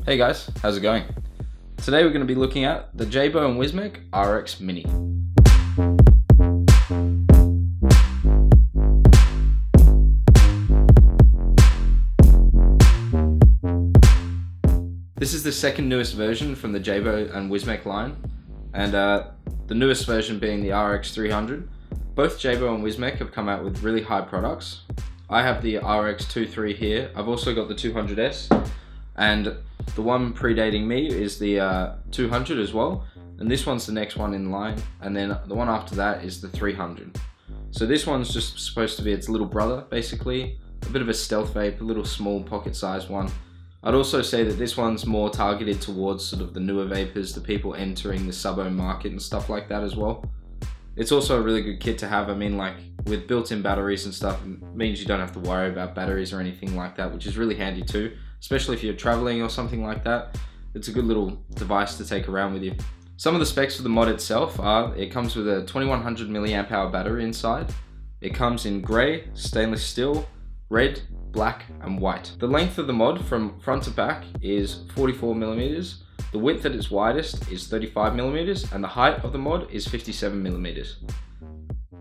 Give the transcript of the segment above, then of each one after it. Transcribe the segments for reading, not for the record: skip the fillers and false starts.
Hey guys, how's it going? Today we're going to be looking at the Jaybo Wismec RX Mini. This is the second newest version from the Jaybo and Wismec line, and the newest version being the RX 300. Both Jaybo and Wismec have come out with really high products. I have the RX 23 here. I've also got the 200S, and the one predating me is the 200 as well, and this one's the next one in line, and then the one after that is the 300. So this one's just supposed to be its little brother, basically, a bit of a stealth vape, a little small pocket-sized one. I'd also say that this one's more targeted towards sort of the newer vapors, the people entering the sub-ohm market and stuff like that as well. It's also a really good kit to have. I mean, like, with built-in batteries and stuff, it means you don't have to worry about batteries or anything like that, which is really handy too, especially if you're traveling or something like that. It's a good little device to take around with you. Some of the specs for the mod itself are, it comes with a 2100 milliamp hour battery inside. It comes in grey, stainless steel, red, black and white. The length of the mod from front to back is 44 millimeters. The width at its widest is 35 millimeters, and the height of the mod is 57 millimeters.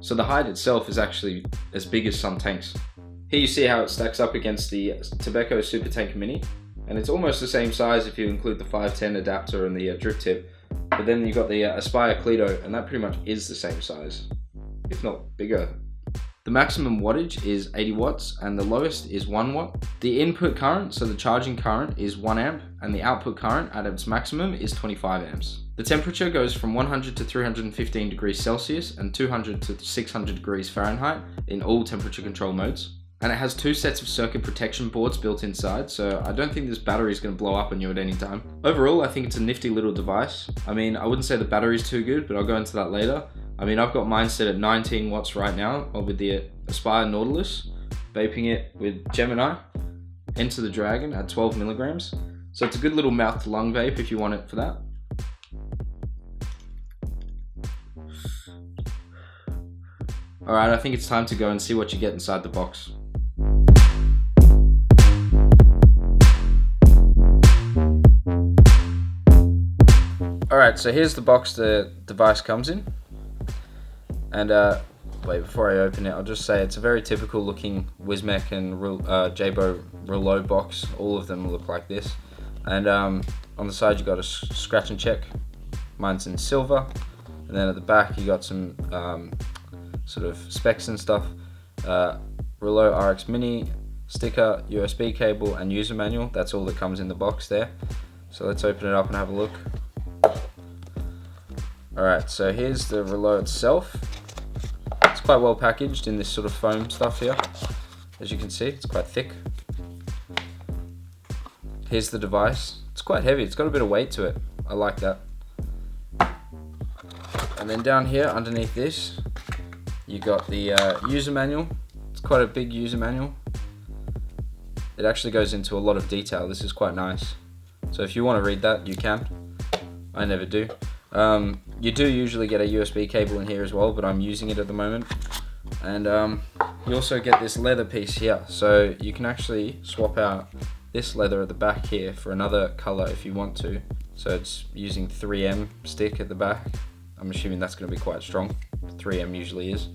So the height itself is actually as big as some tanks. Here you see how it stacks up against the Tobacco Super Tank Mini, and it's almost the same size if you include the 510 adapter and the drip tip. But then you've got the Aspire Cledo, and that pretty much is the same size, if not bigger. The maximum wattage is 80 watts and the lowest is 1 watt. The input current, so the charging current, is 1 amp, and the output current at its maximum is 25 amps. The temperature goes from 100 to 315 degrees Celsius and 200 to 600 degrees Fahrenheit in all temperature control modes. And it has 2 sets of circuit protection boards built inside, so I don't think this battery is going to blow up on you at any time. Overall, I think it's a nifty little device. I mean, I wouldn't say the battery's too good, but I'll go into that later. I mean, I've got mine set at 19 watts right now with the Aspire Nautilus, vaping it with Gemini, Enter the Dragon at 12 milligrams. So it's a good little mouth to lung vape if you want it for that. Alright, I think it's time to go and see what you get inside the box. Alright, so here's the box the device comes in. And wait, before I open it, I'll just say it's a very typical looking Wismec and Jaybo Reuleaux box. All of them look like this. And on the side you got a scratch and check. Mine's in silver. And then at the back you got some sort of specs and stuff. Reuleaux RX Mini, sticker, USB cable and user manual. That's all that comes in the box there. So let's open it up and have a look. Alright, so here's the Reuleaux itself. It's quite well packaged in this sort of foam stuff here. As you can see, it's quite thick. Here's the device. It's quite heavy, it's got a bit of weight to it. I like that. And then down here, underneath this, you got the user manual. It's quite a big user manual. It actually goes into a lot of detail. This is quite nice. So if you want to read that, you can. I never do. You do usually get a USB cable in here as well, but I'm using it at the moment. And you also get this leather piece here, so you can actually swap out this leather at the back here for another color if you want to. So it's using 3M stick at the back. I'm assuming that's going to be quite strong. 3M usually is.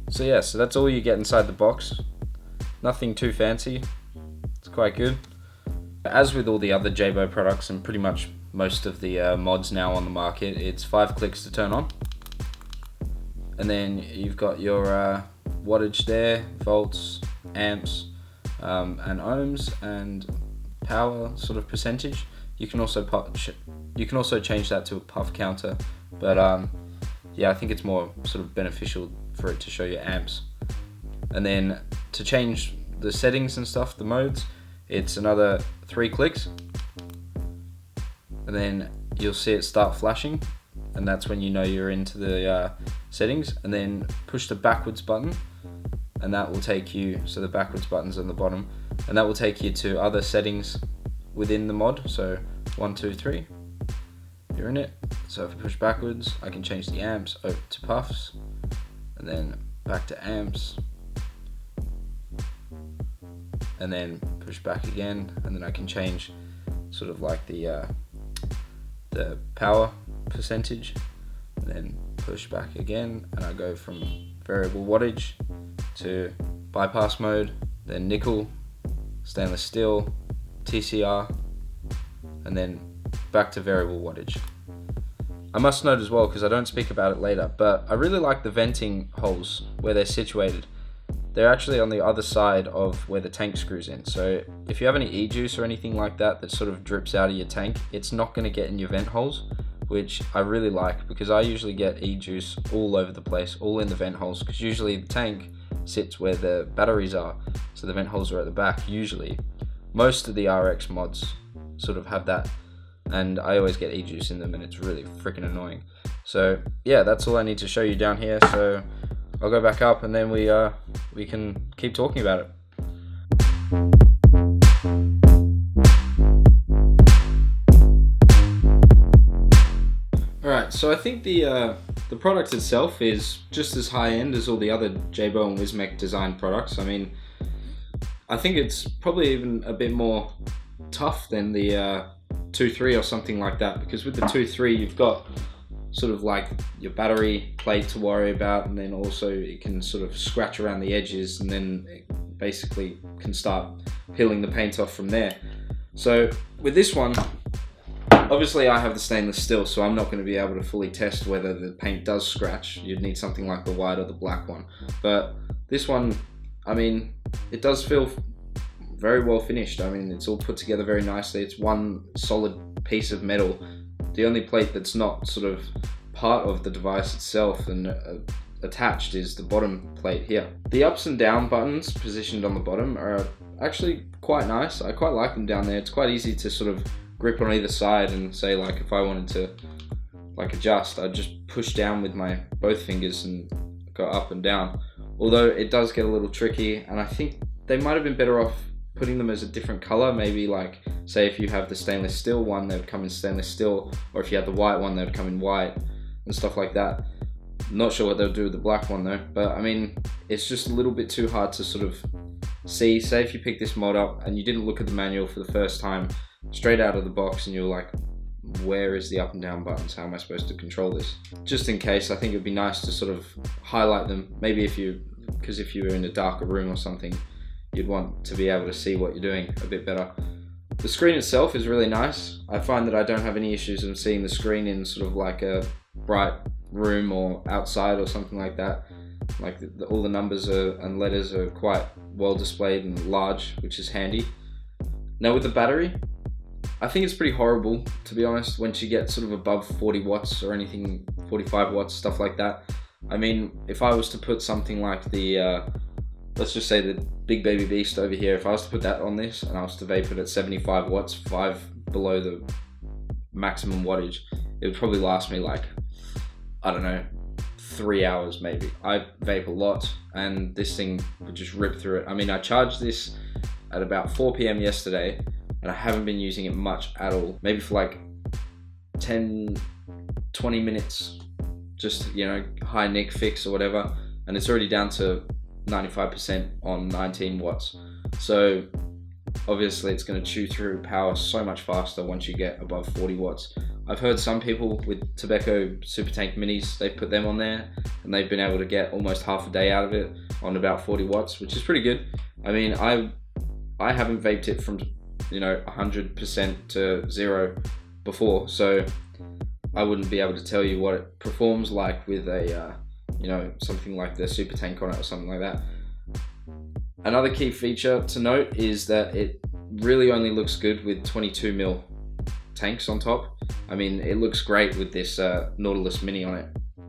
So yeah, so that's all you get inside the box. Nothing too fancy. It's quite good. As with all the other Jaybo products and pretty much most of the mods now on the market, it's 5 clicks to turn on. And then you've got your wattage there, volts, amps, and ohms, and power sort of percentage. You can also change that to a puff counter, but yeah, I think it's more sort of beneficial for it to show your amps. And then to change the settings and stuff, the modes, it's another 3 clicks. And then you'll see it start flashing, and that's when you know you're into the settings. And then push the backwards button, and that will take you, so the backwards button's on the bottom, and that will take you to other settings within the mod. So 1, 2, 3, you're in it. So if I push backwards, I can change the amps over to puffs, and then back to amps, and then push back again, and then I can change sort of like the power percentage, and then push back again, and I go from variable wattage to bypass mode, then nickel, stainless steel, TCR, and then back to variable wattage. I must note as well, because I don't speak about it later, but I really like the venting holes where they're situated. They're actually on the other side of where the tank screws in. So if you have any e-juice or anything like that that sort of drips out of your tank, it's not going to get in your vent holes, which I really like, because I usually get e-juice all over the place, all in the vent holes, because usually the tank sits where the batteries are, so the vent holes are at the back usually. Most of the RX mods sort of have that, and I always get e-juice in them, and it's really freaking annoying. So yeah, that's all I need to show you down here. So I'll go back up, and then we can keep talking about it. Alright, so I think the product itself is just as high-end as all the other Jaybo and Wismec designed products. I mean, I think it's probably even a bit more tough than the 2.3 or something like that, because with the 2.3 you've got sort of like your battery plate to worry about, and then also it can sort of scratch around the edges, and then it basically can start peeling the paint off from there. So with this one, obviously I have the stainless steel, so I'm not going to be able to fully test whether the paint does scratch. You'd need something like the white or the black one. But this one, I mean, it does feel very well finished. I mean, it's all put together very nicely. It's one solid piece of metal. The only plate that's not sort of part of the device itself and attached is the bottom plate here. The ups and down buttons positioned on the bottom are actually quite nice. I quite like them down there. It's quite easy to sort of grip on either side, and say, like, if I wanted to like adjust, I'd just push down with my both fingers and go up and down. Although it does get a little tricky, and I think they might have been better off putting them as a different color. Maybe, like, say if you have the stainless steel one, they would come in stainless steel, or if you had the white one, they would come in white and stuff like that. Not sure what they'll do with the black one though, but I mean, it's just a little bit too hard to sort of see. Say if you pick this mod up and you didn't look at the manual for the first time straight out of the box, and you're like, where is the up and down buttons? How am I supposed to control this? Just in case, I think it would be nice to sort of highlight them. Maybe because if you were in a darker room or something, you'd want to be able to see what you're doing a bit better. The screen itself is really nice. I find that I don't have any issues in seeing the screen in sort of like a bright room or outside or something like that. Like all the numbers and letters are quite well displayed and large, which is handy. Now with the battery, I think it's pretty horrible, to be honest, once you get sort of above 40 watts or anything, 45 watts, stuff like that. I mean, if I was to put something like the let's just say the Big Baby Beast over here, if I was to put that on this and I was to vape it at 75 watts, 5 below the maximum wattage, it would probably last me like, I don't know, 3 hours maybe. I vape a lot, and this thing would just rip through it. I mean, I charged this at about 4 p.m. yesterday, and I haven't been using it much at all. Maybe for like 10, 20 minutes, just, you know, high nick fix or whatever, and it's already down to 95% on 19 watts. So obviously it's going to chew through power so much faster once you get above 40 watts. I've heard some people with Tobacco Super Tank Minis, they've put them on there and they've been able to get almost half a day out of it on about 40 watts, which is pretty good. I mean, I haven't vaped it from, you know, 100% to 0 before, so I wouldn't be able to tell you what it performs like with a you know, something like the Super Tank on it or something like that. Another key feature to note is that it really only looks good with 22mm tanks on top. I mean, it looks great with this Nautilus Mini on it.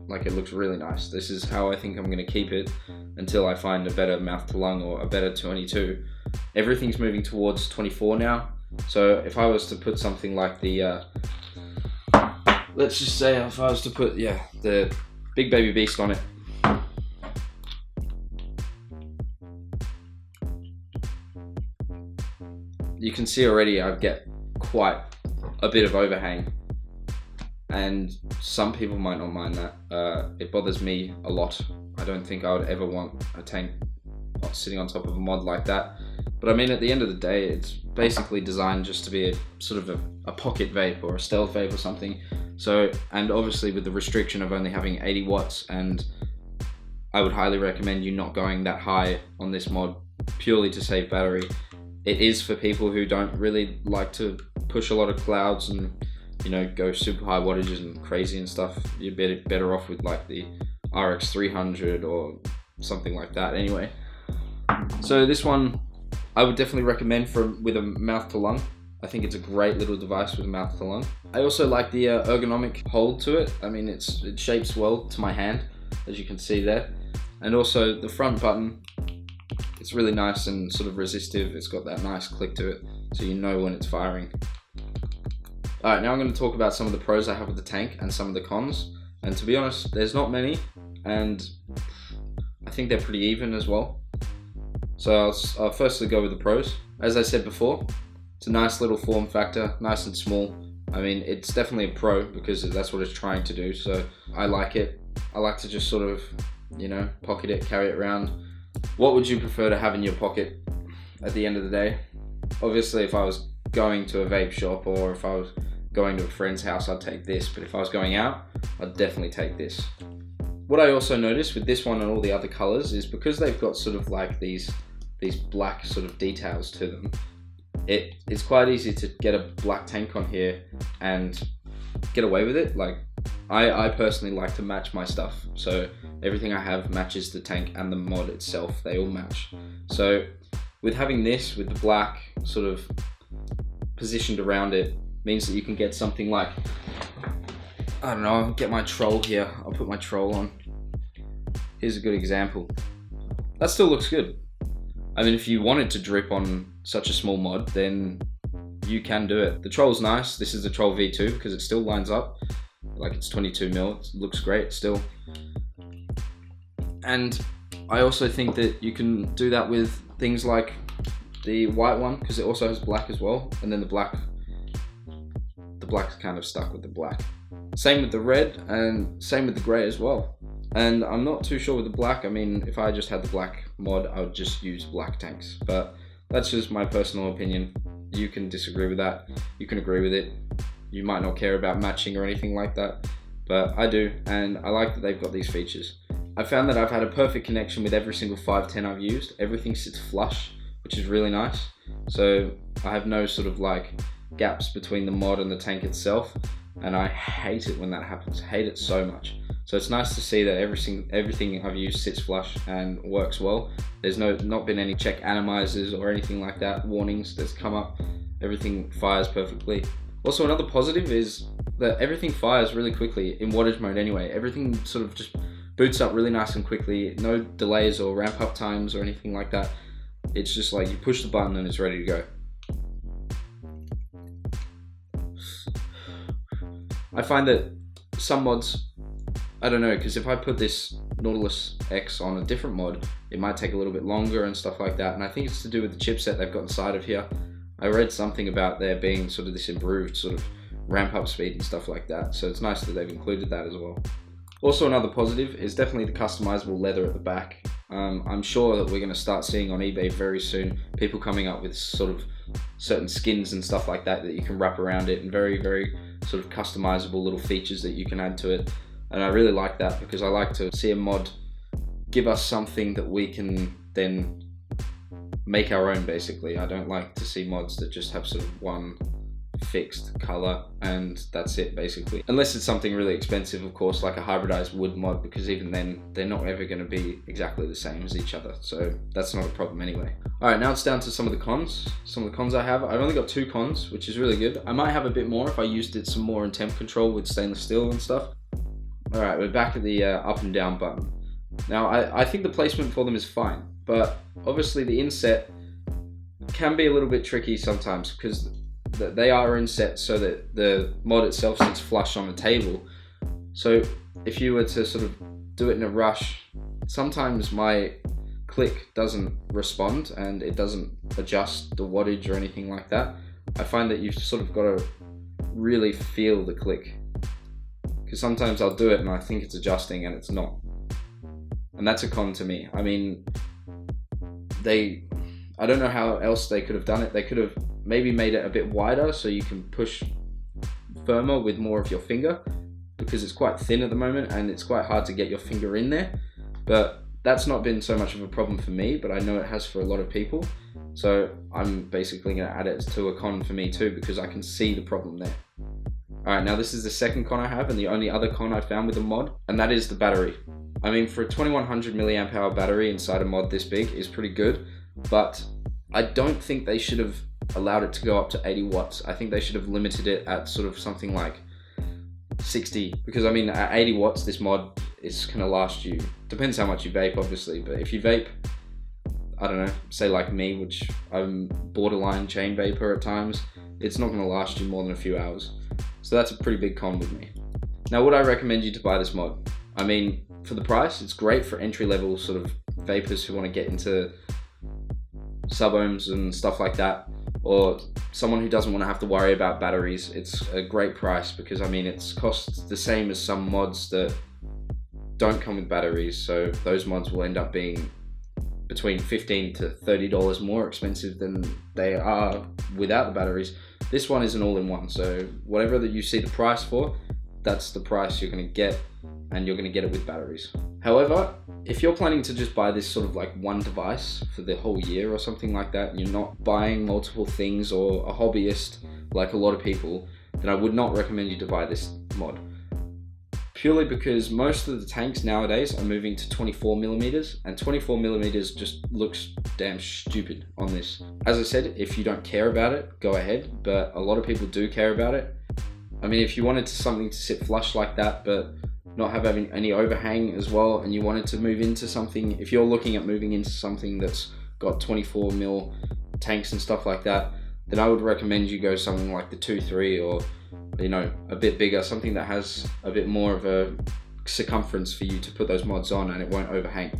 Like, it looks really nice. This is how I think I'm going to keep it until I find a better mouth to lung or a better 22. Everything's moving towards 24 now. So if I was to put something like the, let's just say if I was to put, the Big Baby Beast on it, you can see already I get quite a bit of overhang, and some people might not mind that. It bothers me a lot. I don't think I would ever want a tank sitting on top of a mod like that, But I mean, at the end of the day, it's basically designed just to be a sort of a pocket vape or a stealth vape or something. So, and obviously with the restriction of only having 80 watts, and I would highly recommend you not going that high on this mod purely to save battery. It is for people who don't really like to push a lot of clouds and, you know, go super high wattages and crazy and stuff. You're better off with like the RX 300 or something like that anyway. So this one I would definitely recommend with a mouth to lung. I think it's a great little device with a mouth to lung. I also like the ergonomic hold to it. I mean, it shapes well to my hand, as you can see there. And also the front button, it's really nice and sort of resistive. It's got that nice click to it, so you know when it's firing. Alright, now I'm going to talk about some of the pros I have with the tank and some of the cons. And to be honest, there's not many, and I think they're pretty even as well. So I'll firstly go with the pros. As I said before, it's a nice little form factor, nice and small. I mean, it's definitely a pro because that's what it's trying to do, so I like it. I like to just sort of, you know, pocket it, carry it around. What would you prefer to have in your pocket at the end of the day? Obviously, if I was going to a vape shop or if I was going to a friend's house, I'd take this, but if I was going out, I'd definitely take this. What I also noticed with this one and all the other colors is because they've got sort of like these black sort of details to them, it's quite easy to get a black tank on here and get away with it. Like I personally like to match my stuff, so everything I have matches the tank and the mod itself, they all match. So with having this with the black sort of positioned around it means that you can get something like, I don't know, I'll get my troll here, I'll put my troll on. Here's a good example. That still looks good. I mean, if you wanted to drip on such a small mod, then you can do it. The troll's nice. This is the Troll V2 because it still lines up. Like, it's 22mm, it looks great still. And I also think that you can do that with things like the white one, because it also has black as well, and then the black's kind of stuck with the black. Same with the red, and same with the grey as well. And I'm not too sure with the black. I mean, if I just had the black mod, I would just use black tanks. But that's just my personal opinion. You can disagree with that. You can agree with it. You might not care about matching or anything like that, but I do, and I like that they've got these features. I found that I've had a perfect connection with every single 510 I've used. Everything sits flush, which is really nice. So I have no sort of like gaps between the mod and the tank itself, and I hate it when that happens. I hate it so much. So it's nice to see that everything I've used sits flush and works well. There's not been any check atomizers or anything like that, warnings that's come up. Everything fires perfectly. Also, another positive is that everything fires really quickly in wattage mode anyway. Everything sort of just boots up really nice and quickly. No delays or ramp up times or anything like that. It's just like you push the button and it's ready to go. I find that some mods, I don't know, because if I put this Nautilus X on a different mod, it might take a little bit longer and stuff like that. And I think it's to do with the chipset they've got inside of here. I read something about there being sort of this improved sort of ramp up speed and stuff like that. So it's nice that they've included that as well. Also, another positive is definitely the customizable leather at the back. I'm sure that we're going to start seeing on eBay very soon people coming up with sort of certain skins and stuff like that you can wrap around it, and very, very sort of customizable little features that you can add to it. And I really like that because I like to see a mod give us something that we can then make our own, basically. I don't like to see mods that just have sort of one fixed color and that's it, basically. Unless it's something really expensive, of course, like a hybridized wood mod, because even then they're not ever going to be exactly the same as each other, so that's not a problem anyway. Alright, now it's down to some of the cons. Some of the cons I have. I've only got 2 cons, which is really good. I might have a bit more if I used it some more in temp control with stainless steel and stuff. Alright, we're back at the up and down button. Now, I think the placement for them is fine, but obviously the inset can be a little bit tricky sometimes because they are inset so that the mod itself sits flush on the table. So if you were to sort of do it in a rush, sometimes my click doesn't respond and it doesn't adjust the wattage or anything like that. I find that you've sort of got to really feel the click, because sometimes I'll do it and I think it's adjusting and it's not. And that's a con to me. I mean, I don't know how else they could have done it. They could have maybe made it a bit wider so you can push firmer with more of your finger, because it's quite thin at the moment and it's quite hard to get your finger in there. But that's not been so much of a problem for me, but I know it has for a lot of people. So I'm basically going to add it to a con for me too, because I can see the problem there. Alright, now this is the second con I have, and the only other con I found with the mod, and that is the battery. I mean, for a 2100 milliamp hour battery inside a mod this big is pretty good, but I don't think they should have allowed it to go up to 80 watts. I think they should have limited it at sort of something like 60, because I mean, at 80 watts, this mod is gonna last you, depends how much you vape obviously, but if you vape, I don't know, say like me, which I'm borderline chain vapor at times, it's not gonna last you more than a few hours. So that's a pretty big con with me. Now, would I recommend you to buy this mod? I mean, for the price, it's great for entry-level sort of vapors who want to get into sub-ohms and stuff like that, or someone who doesn't want to have to worry about batteries. It's a great price, because I mean, it's costs the same as some mods that don't come with batteries, so those mods will end up being between $15 to $30 more expensive than they are without the batteries. This one is an all-in-one, so whatever that you see the price for, that's the price you're going to get, and you're going to get it with batteries. However, if you're planning to just buy this sort of like one device for the whole year or something like that, and you're not buying multiple things, or a hobbyist like a lot of people, then I would not recommend you to buy this mod. Purely because most of the tanks nowadays are moving to 24 millimeters, and 24 millimeters just looks damn stupid on this. As I said, if you don't care about it, go ahead, but a lot of people do care about it. I mean, if you wanted something to sit flush like that, but not have any overhang as well, and you wanted to move into something, if you're looking at moving into something that's got 24 mil tanks and stuff like that, then I would recommend you go something like the 2.3, or you know, a bit bigger, something that has a bit more of a circumference for you to put those mods on and it won't overhang.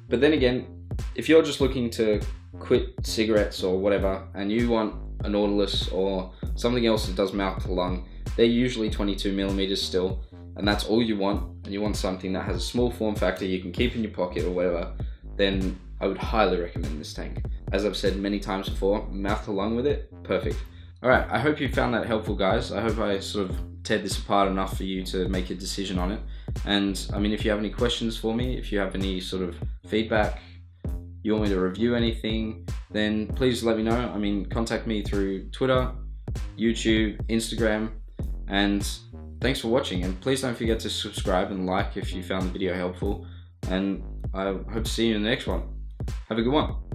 But then again, if you're just looking to quit cigarettes or whatever, and you want a Nautilus or something else that does mouth to lung, they're usually 22 millimeters still, and that's all you want, and you want something that has a small form factor you can keep in your pocket or whatever, then I would highly recommend this tank. As I've said many times before, mouth to lung with it, perfect. Alright, I hope you found that helpful, guys. I hope I sort of teared this apart enough for you to make a decision on it. And I mean, if you have any questions for me, if you have any sort of feedback, you want me to review anything, then please let me know. I mean, contact me through Twitter, YouTube, Instagram, and thanks for watching. And please don't forget to subscribe and like if you found the video helpful. And I hope to see you in the next one. Have a good one.